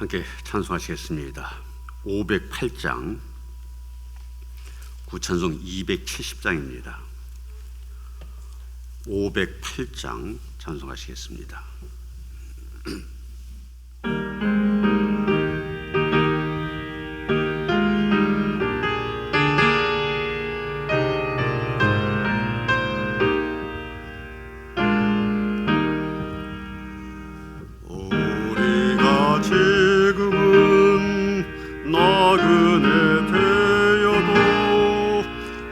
함께 찬송하시겠습니다. 508장, 구찬송 270장입니다. 508장 찬송하시겠습니다.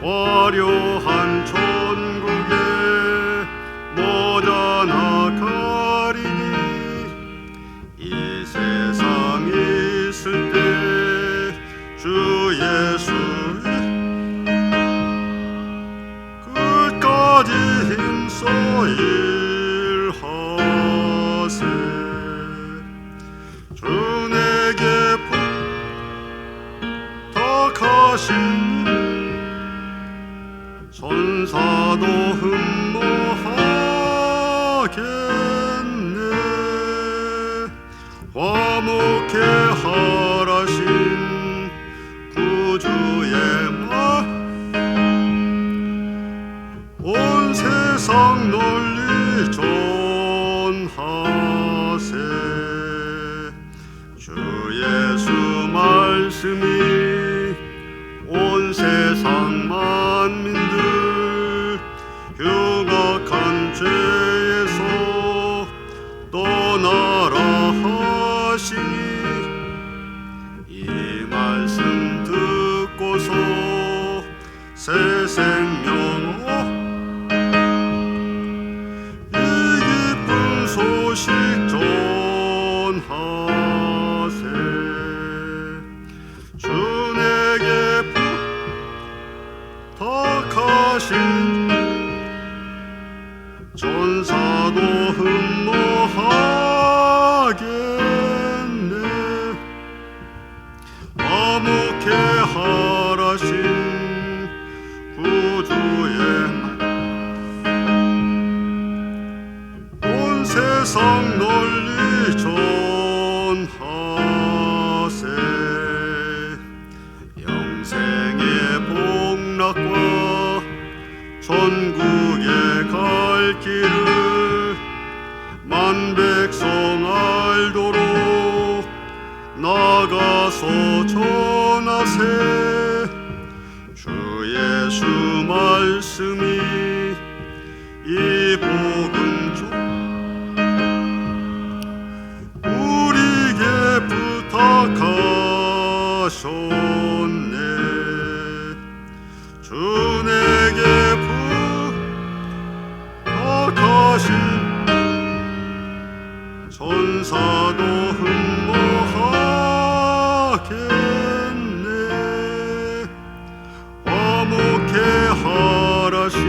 화려한 천국에 모자나 가리니 이 세상 있을 때 주 예수의 끝까지 힘써 일하세. 주 내게 부탁하신 천사도 흠모하겠네. 화목해 하라신 구주의 말 온 세상 널리 전하세. 주 예수 말씀이 온 세상 만민들 흉악한 죄에서 떠나라 하시니 이 말씀 듣고서 새 생명 이 기쁜 소식 전하세. 주 내게 부탁하신 천사도 흠모하겠네. 화목해 하라신 구주의 온 세상 널리 전하세. 영생의 복락과 천국에 갈 길을 만백성 알도록 나가서 전하세. 주 예수 말씀이 이 복음 중 우리에게 부탁하셨네. 주 내게 부탁하신 천사도 흠모하겠네. 화목해 하라신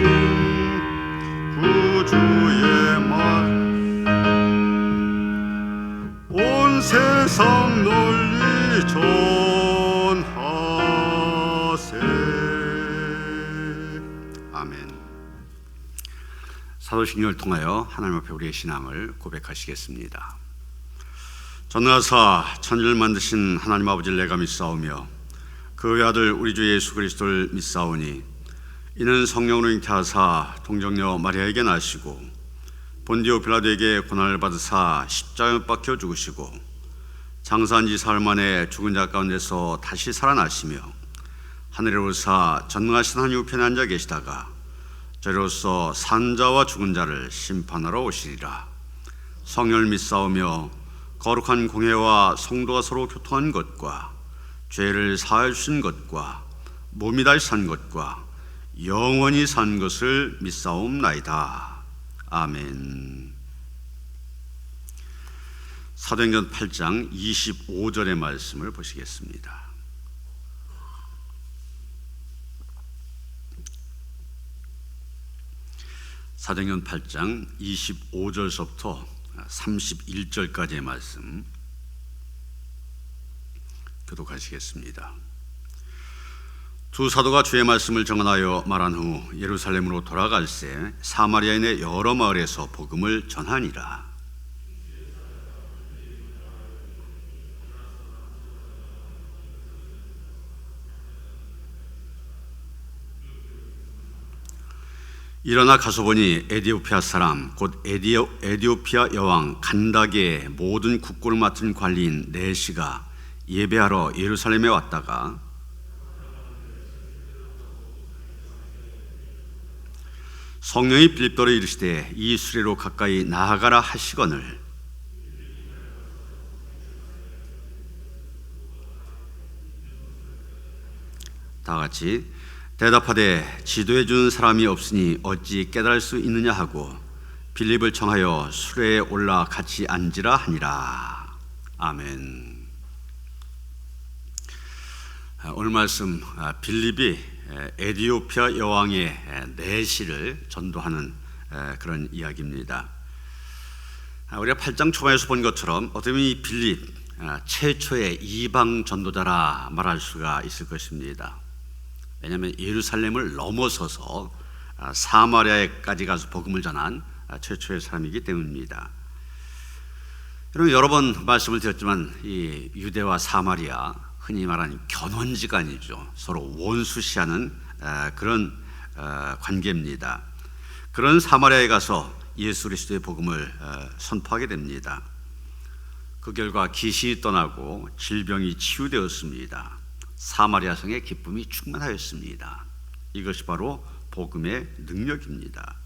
구주의 말 온 세상 널리 전하세. 아멘. 사도신경을 통하여 하나님 앞에 우리의 신앙을 고백하시겠습니다. 전능하사 천지를 만드신 하나님 아버지를 내가 믿사오며 그 외아들 우리 주 예수 그리스도를 믿사오니 이는 성령으로 잉태하사 동정녀 마리아에게 나시고 본디오 빌라도에게 고난을 받으사 십자가에 못 박혀 죽으시고 장사한 지 사흘 만에 죽은 자 가운데서 다시 살아나시며 하늘에 오르사 전능하신 하나님 우편에 앉아 계시다가 저로서 산자와 죽은 자를 심판하러 오시리라. 성령을 믿사오며 거룩한 공회와 성도가 서로 교통한 것과 죄를 사하여 주신 것과 몸이 다시 산 것과 영원히 산 것을 믿사옵나이다. 아멘. 사도행전 8장 25절의 말씀을 보시겠습니다. 사도행전 8장 25절서부터 31절까지의 말씀 교독하시겠습니다. 두 사도가 주의 말씀을 정언하여 말한 후 예루살렘으로 돌아갈새 사마리아인의 여러 마을에서 복음을 전하니라. 일어나 가서 보니 에디오피아 사람 곧 에디오피아 여왕 간다게의 모든 국고를 맡은 관리인 네시가 예배하러 예루살렘에 왔다가 성령이 빌립도로 이르시되 이 수레로 가까이 나아가라 하시거늘 다 같이 대답하되 지도해 주는 사람이 없으니 어찌 깨달을 수 있느냐 하고 빌립을 청하여 수레에 올라 같이 앉으라 하니라. 아멘. 오늘 말씀 빌립이 에디오피아 여왕의 내시를 전도하는 그런 이야기입니다. 우리가 8장 초반에서 본 것처럼 어떻게 보면 이 빌립 최초의 이방 전도자라 말할 수가 있을 것입니다. 왜냐하면 예루살렘을 넘어서서 사마리아에까지 가서 복음을 전한 최초의 사람이기 때문입니다. 여러분 여러 번 말씀을 드렸지만 이 유대와 사마리아 흔히 말하는 견원지간이죠. 서로 원수시하는 그런 관계입니다. 그런 사마리아에 가서 예수 그리스도의 복음을 선포하게 됩니다. 그 결과 귀신이 떠나고 질병이 치유되었습니다. 사마리아 성의 기쁨이 충만하였습니다. 이것이 바로 복음의 능력입니다.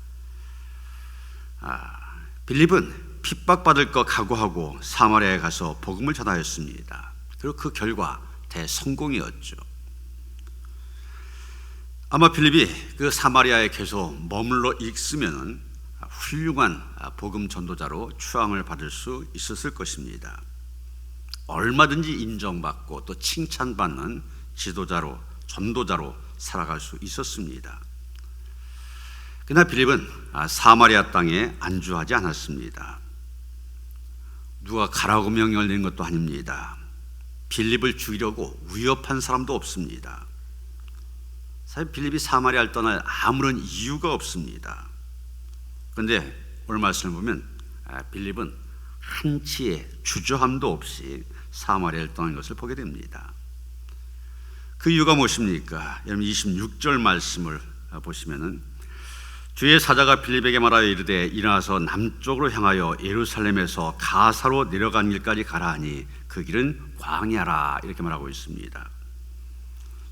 빌립은 핍박받을 것 각오하고 사마리아에 가서 복음을 전하였습니다. 그리고 그 결과 대성공이었죠. 아마 빌립이 그 사마리아에 계속 머물러 있으면 훌륭한 복음 전도자로 추앙을 받을 수 있었을 것입니다. 얼마든지 인정받고 또 칭찬받는 지도자로 전도자로 살아갈 수 있었습니다. 그러나 빌립은 사마리아 땅에 안주하지 않았습니다. 누가 가라고 명령을 내린 것도 아닙니다. 빌립을 죽이려고 위협한 사람도 없습니다. 사실 빌립이 사마리아를 떠날 아무런 이유가 없습니다. 그런데 오늘 말씀을 보면 빌립은 한치의 주저함도 없이 사마리아를 떠난 것을 보게 됩니다. 그 이유가 무엇입니까? 여러분 26절 말씀을 보시면은 주의 사자가 빌립에게 말하여 이르되 일어나서 남쪽으로 향하여 예루살렘에서 가사로 내려간 길까지 가라 하니 그 길은 광야라 이렇게 말하고 있습니다.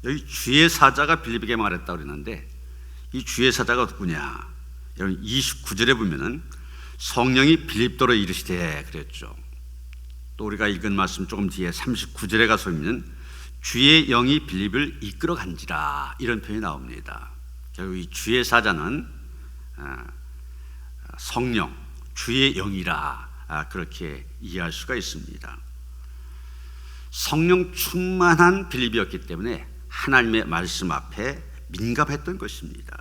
여기 주의 사자가 빌립에게 말했다고 그랬는데 이 주의 사자가 누구냐? 여러분 29절에 보면은 성령이 빌립도로 이르시되 그랬죠. 또 우리가 읽은 말씀 조금 뒤에 39절에 가서 보면 주의 영이 빌립을 이끌어 간지라 이런 표현이 나옵니다. 결국 이 주의 사자는 성령, 주의 영이라 그렇게 이해할 수가 있습니다. 성령 충만한 빌립이었기 때문에 하나님의 말씀 앞에 민감했던 것입니다.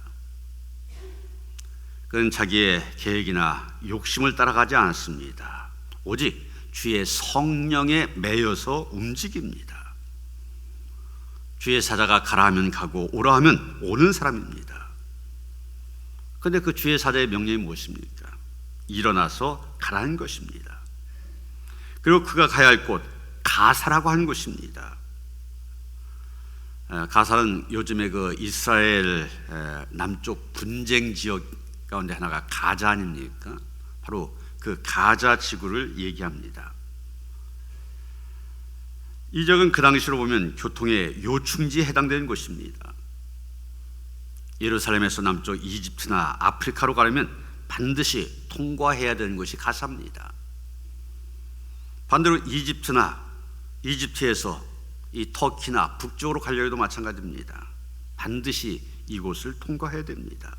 그는 자기의 계획이나 욕심을 따라가지 않았습니다. 오직 주의 성령에 매여서 움직입니다. 주의 사자가 가라 하면 가고 오라 하면 오는 사람입니다. 그런데 그 주의 사자의 명령이 무엇입니까? 일어나서 가라는 것입니다. 그리고 그가 가야 할 곳 가사라고 하는 곳입니다. 가사는 요즘에 그 이스라엘 남쪽 분쟁 지역 가운데 하나가 가자 아닙니까? 바로 그 가자 지구를 얘기합니다. 이 지역은 그 당시로 보면 교통의 요충지에 해당되는 곳입니다. 예루살렘에서 남쪽 이집트나 아프리카로 가려면 반드시 통과해야 되는 것이 가사입니다. 반대로 이집트에서 이 터키나 북쪽으로 가려 해도 마찬가지입니다. 반드시 이곳을 통과해야 됩니다.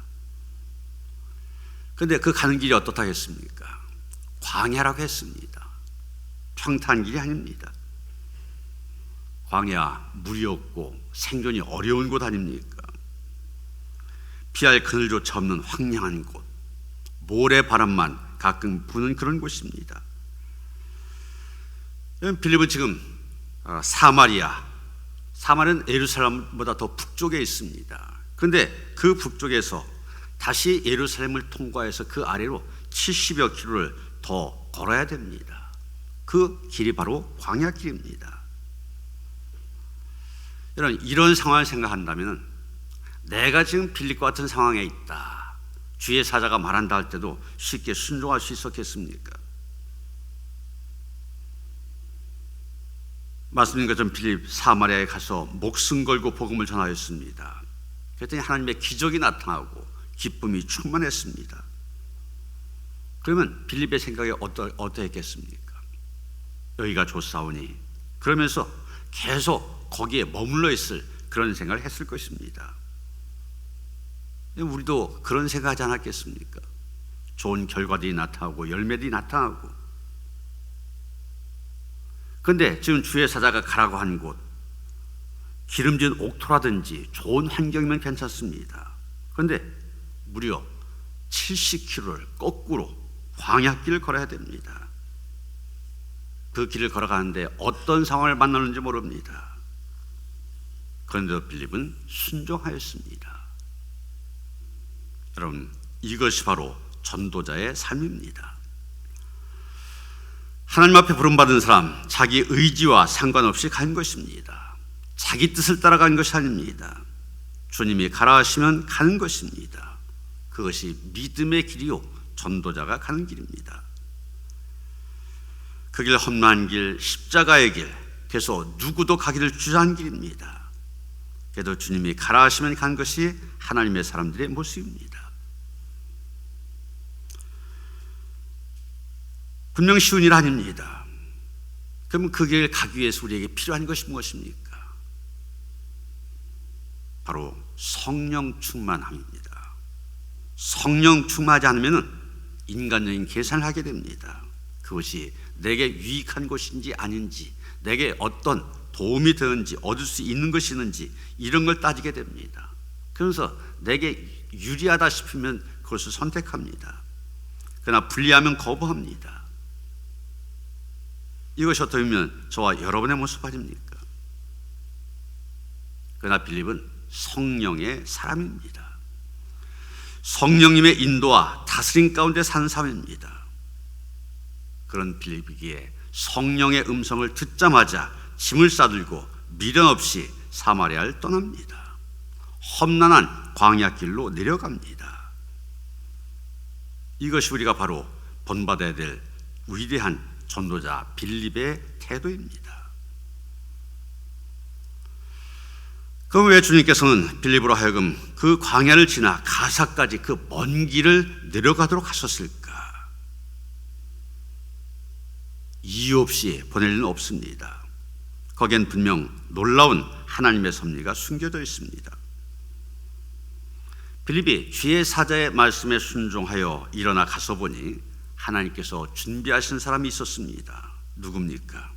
그런데 그 가는 길이 어떻다 했습니까? 광야라고 했습니다. 평탄 길이 아닙니다. 광야, 물이 없고 생존이 어려운 곳 아닙니까? 피할 그늘조차 없는 황량한 곳, 모래바람만 가끔 부는 그런 곳입니다. 빌립은 지금 사마리아는 예루살렘보다 더 북쪽에 있습니다. 그런데 그 북쪽에서 다시 예루살렘을 통과해서 그 아래로 70여 킬로를 더 걸어야 됩니다. 그 길이 바로 광야길입니다. 여러분 이런 상황을 생각한다면 내가 지금 빌립과 같은 상황에 있다. 주의 사자가 말한다 할 때도 쉽게 순종할 수 있었겠습니까? 말씀드린 것처럼 빌립 사마리아에 가서 목숨 걸고 복음을 전하였습니다. 그랬더니 하나님의 기적이 나타나고 기쁨이 충만했습니다. 그러면 빌립의 생각이 어떠했겠습니까? 여기가 좋사오니, 그러면서 계속 거기에 머물러 있을 그런 생각을 했을 것입니다. 우리도 그런 생각하지 않았겠습니까? 좋은 결과들이 나타나고 열매들이 나타나고. 그런데 지금 주의 사자가 가라고 한 곳, 기름진 옥토라든지 좋은 환경이면 괜찮습니다. 그런데 무려 70km를 거꾸로 광야길을 걸어야 됩니다. 그 길을 걸어가는데 어떤 상황을 만나는지 모릅니다. 그런데도 빌립은 순종하였습니다. 여러분, 이것이 바로 전도자의 삶입니다. 하나님 앞에 부름받은 사람, 자기 의지와 상관없이 간 것입니다. 자기 뜻을 따라간 것이 아닙니다. 주님이 가라 하시면 가는 것입니다. 그것이 믿음의 길이요, 전도자가 가는 길입니다. 그 길 험난한 길, 십자가의 길, 그래서 누구도 가기를 주저한 길입니다. 그래도 주님이 가라 하시면 간 것이 하나님의 사람들의 모습입니다. 분명 쉬운 일 아닙니다. 그러면 그 길 가기 위해서 우리에게 필요한 것이 무엇입니까? 바로 성령 충만함입니다. 성령 충만하지 않으면 인간적인 계산을 하게 됩니다. 그것이 내게 유익한 것인지 아닌지, 내게 어떤 도움이 되는지, 얻을 수 있는 것이 있는지, 이런 걸 따지게 됩니다. 그래서 내게 유리하다 싶으면 그것을 선택합니다. 그러나 불리하면 거부합니다. 이것이 어떻게 보면 저와 여러분의 모습 아닙니까? 그러나 빌립은 성령의 사람입니다. 성령님의 인도와 다스림 가운데 사는 사람입니다. 그런 빌립이기에 성령의 음성을 듣자마자 짐을 싸들고 미련 없이 사마리아를 떠납니다. 험난한 광야길로 내려갑니다. 이것이 우리가 바로 본받아야 될 위대한 전도자 빌립의 태도입니다. 그럼 왜 주님께서는 빌립으로 하여금 그 광야를 지나 가사까지 그 먼 길을 내려가도록 하셨을까? 이유 없이 보낼 일은 없습니다. 거기엔 분명 놀라운 하나님의 섭리가 숨겨져 있습니다. 빌립이 주의 사자의 말씀에 순종하여 일어나 가서 보니 하나님께서 준비하신 사람이 있었습니다. 누굽니까?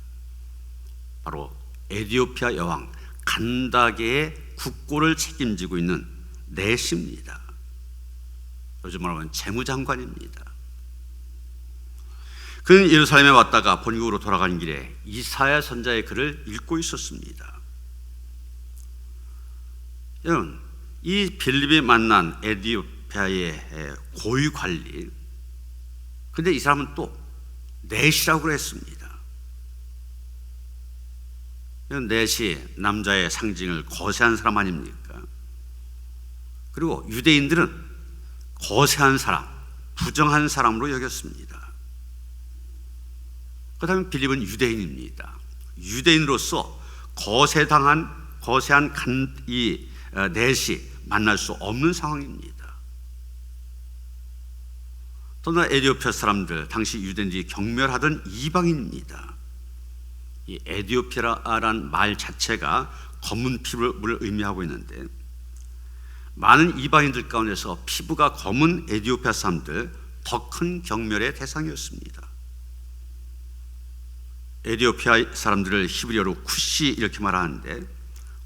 바로 에디오피아 여왕 간다게의 국고를 책임지고 있는 내시입니다. 요즘 말하면 재무장관입니다. 그는 예루살렘에 왔다가 본국으로 돌아가는 길에 이사야 선자의 글을 읽고 있었습니다. 여러분, 이 빌립이 만난 에디오피아의 고위 관리, 근데 이 사람은 또 넷이라고 했습니다. 넷이 남자의 상징을 거세한 사람 아닙니까? 그리고 유대인들은 거세한 사람, 부정한 사람으로 여겼습니다. 그다음에 빌립은 유대인입니다. 유대인으로서 거세한 이 넷이 만날 수 없는 상황입니다. 또나 에디오피아 사람들, 당시 유대인들이 경멸하던 이방인입니다. 이 에디오피아란 말 자체가 검은 피부를 의미하고 있는데, 많은 이방인들 가운데서 피부가 검은 에디오피아 사람들 더 큰 경멸의 대상이었습니다. 에디오피아 사람들을 히브리어로 쿠시 이렇게 말하는데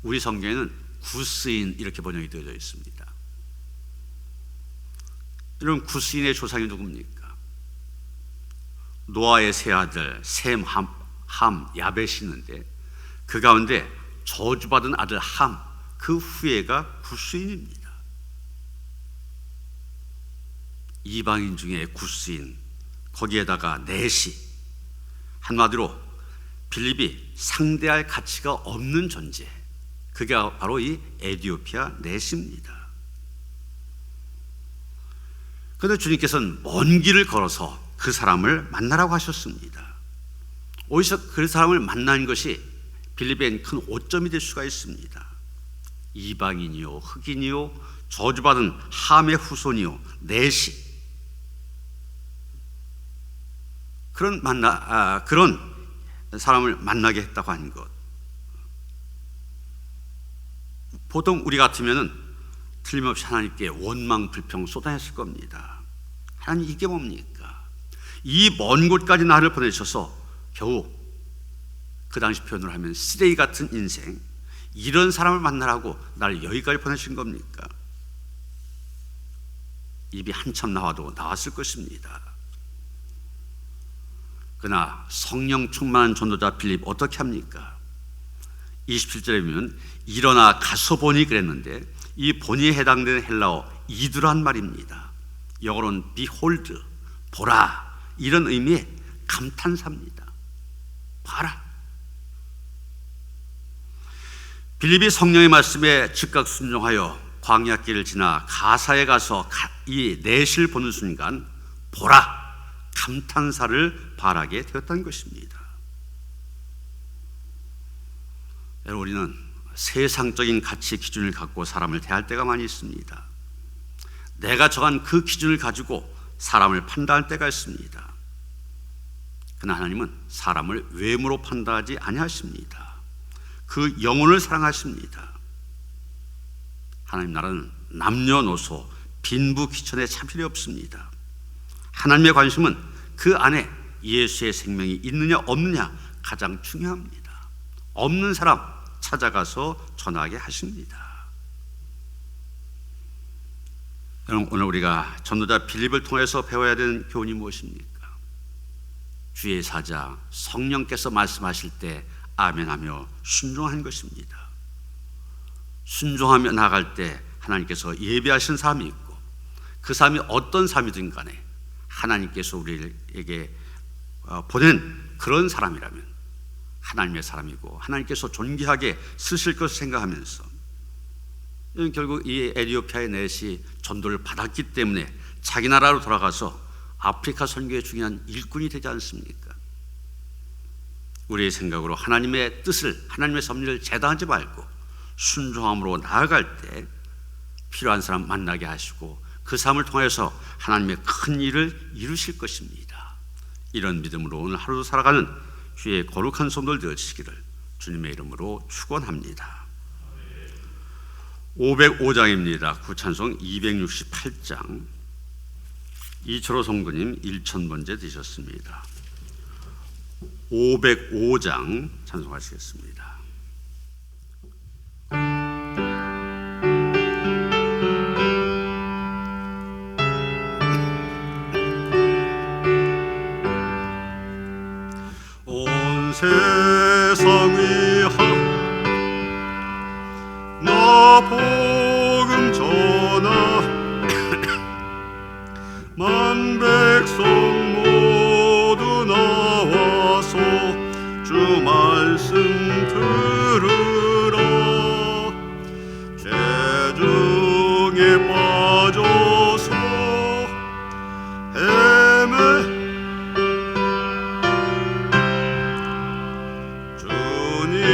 우리 성경에는 구스인 이렇게 번역이 되어져 있습니다. 이런 구스인의 조상이 누굽니까? 노아의 세 아들 셈, 함, 야벳이 있는데 그 가운데 저주받은 아들 함, 그 후예가 구스인입니다. 이방인 중에 구스인, 거기에다가 넷이, 한마디로 빌립이 상대할 가치가 없는 존재, 그게 바로 이 에디오피아 넷입니다. 그런데 주님께서는 먼 길을 걸어서 그 사람을 만나라고 하셨습니다. 오히려 그 사람을 만난 것이 빌립에겐 큰 오점이 될 수가 있습니다. 이방인이요, 흑인이요, 저주받은 함의 후손이요, 내시, 그런 사람을 만나게 했다고 하는 것. 보통 우리 같으면은 틀림없이 하나님께 원망 불평 쏟아냈을 겁니다. 하나님, 이게 뭡니까? 이 먼 곳까지 나를 보내셔서 겨우 그 당시 표현을 하면 쓰레기 같은 인생, 이런 사람을 만나라고 나를 여기까지 보내신 겁니까? 입이 한참 나와도 나왔을 것입니다. 그러나 성령 충만한 전도자 빌립 어떻게 합니까? 27절에 보면 일어나 가서 보니 그랬는데, 이 보니에 해당되는 헬라어 이두란 말입니다. 영어로는 behold, 보라, 이런 의미의 감탄사입니다. 봐라. 빌립이 성령의 말씀에 즉각 순종하여 광야길을 지나 가사에 가서 이 넷을 보는 순간 보라, 감탄사를 발하게 되었다는 것입니다. 여러분, 우리는 세상적인 가치 기준을 갖고 사람을 대할 때가 많이 있습니다. 내가 정한 그 기준을 가지고 사람을 판단할 때가 있습니다. 그러나 하나님은 사람을 외모로 판단하지 아니하십니다. 그 영혼을 사랑하십니다. 하나님 나라는 남녀노소 빈부귀천에 차별이 없습니다. 하나님의 관심은 그 안에 예수의 생명이 있느냐 없느냐 가장 중요합니다. 없는 사람 찾아가서 전하게 하십니다. 여러분, 오늘 우리가 전도자 빌립을 통해서 배워야 되는 교훈이 무엇입니까? 주의 사자 성령께서 말씀하실 때 아멘하며 순종한 것입니다. 순종하며 나아갈 때 하나님께서 예비하신 삶이 있고, 그 삶이 어떤 삶이든 간에 하나님께서 우리에게 보낸 그런 사람이라면 하나님의 사람이고 하나님께서 존귀하게 쓰실 것을 생각하면서, 결국 이 에티오피아의 넷이 전도를 받았기 때문에 자기 나라로 돌아가서 아프리카 선교에 중요한 일꾼이 되지 않습니까? 우리의 생각으로 하나님의 뜻을, 하나님의 섭리를 재단하지 말고 순종함으로 나아갈 때 필요한 사람 만나게 하시고 그 삶을 통해서 하나님의 큰 일을 이루실 것입니다. 이런 믿음으로 오늘 하루도 살아가는 주의 거룩한 성도들 되시기를 주님의 이름으로 축원합니다. 505장입니다. 구찬송 268장. 이철호 성도님 1000번째 되셨습니다. 505장 찬송하시겠습니다. 온 세상 위하 나 복음 전하 만 백성 모두 나와서 주 말씀 들으라. 죄 중에 빠져서 헤매 주님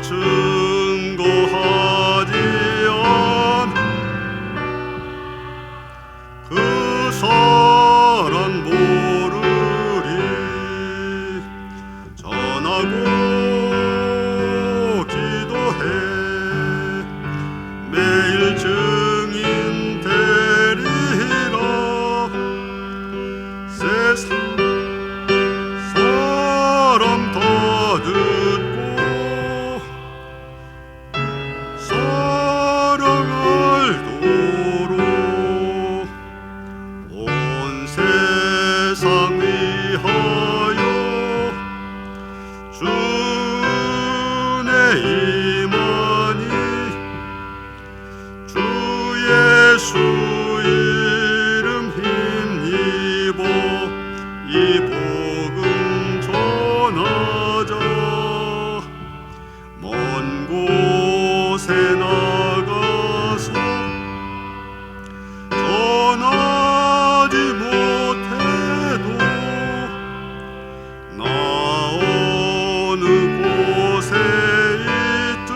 증거하지 않 그 사랑 모르리 전하고 기도해 매일 증인 되리라 세상 사람 다 듣고 사랑알도록 온 세상 위하여 주의 임하니 주 예수 이름 힘입어 이 복음 전하자 먼 곳에 나가서 전하지 못해도 나 어느 곳에 있든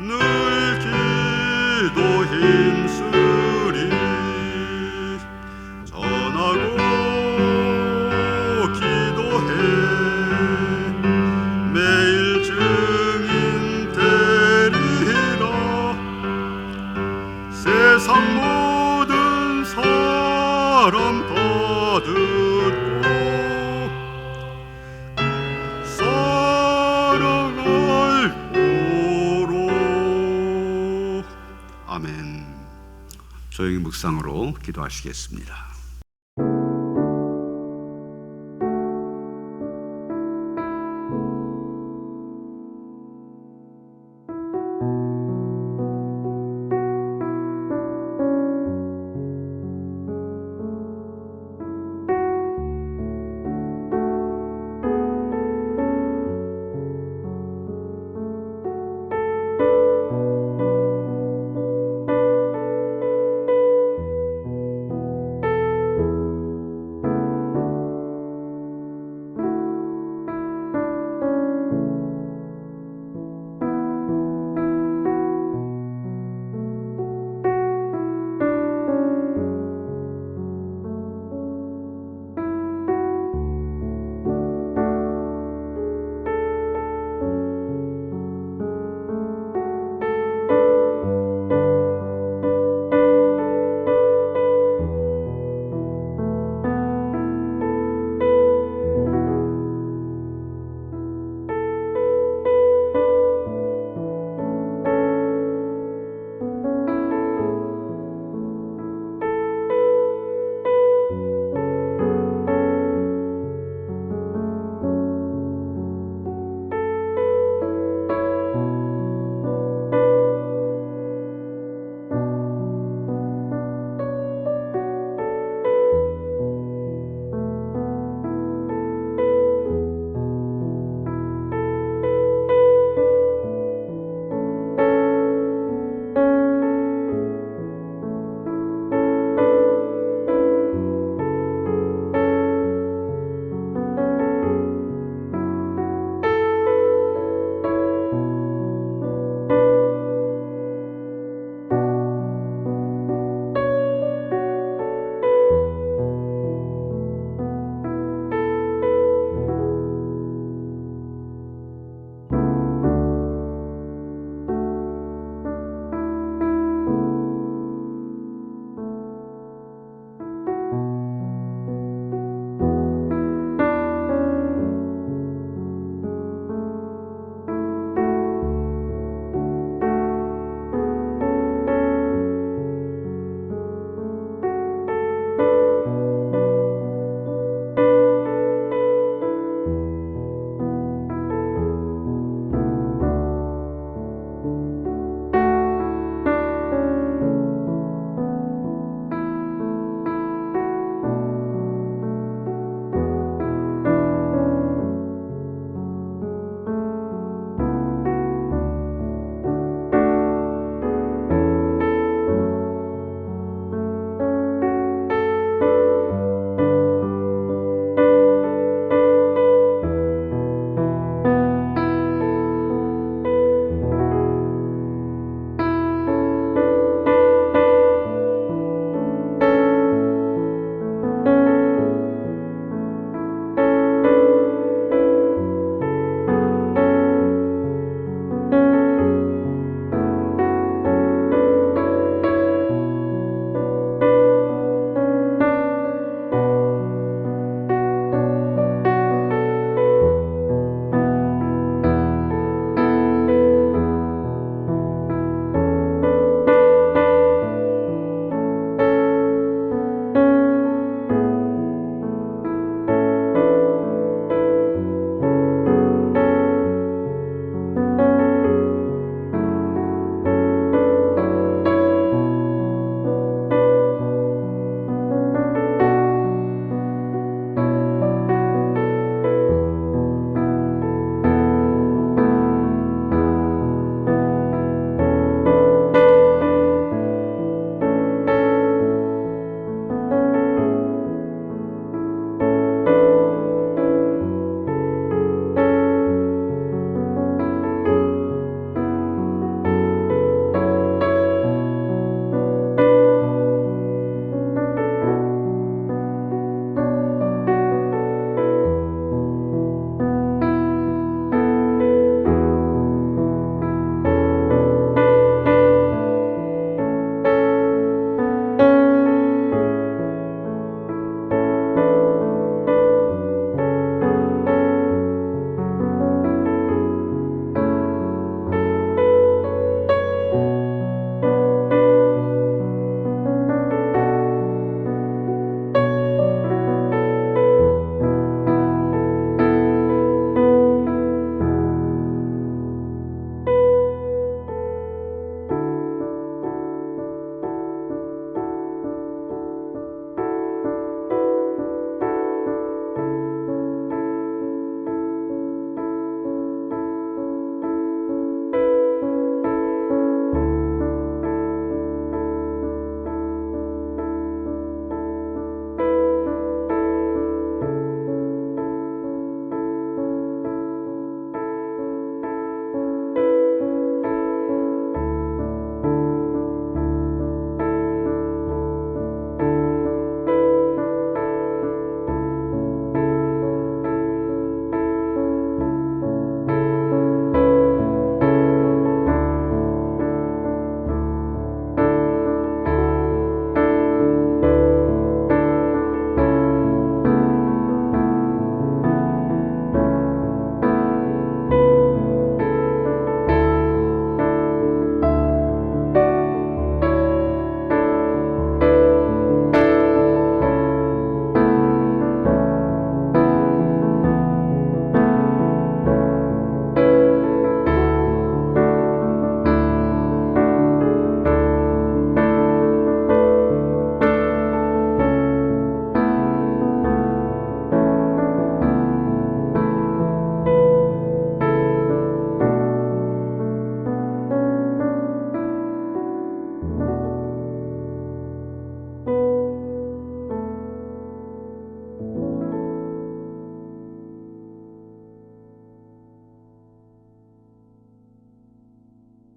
늘 기도 힘쓰리 전하고 기도해 매일 증인 되리라 세상 모든 사람 다 듣고 사랑알도록 아멘. 조용히 묵상으로 기도하시겠습니다.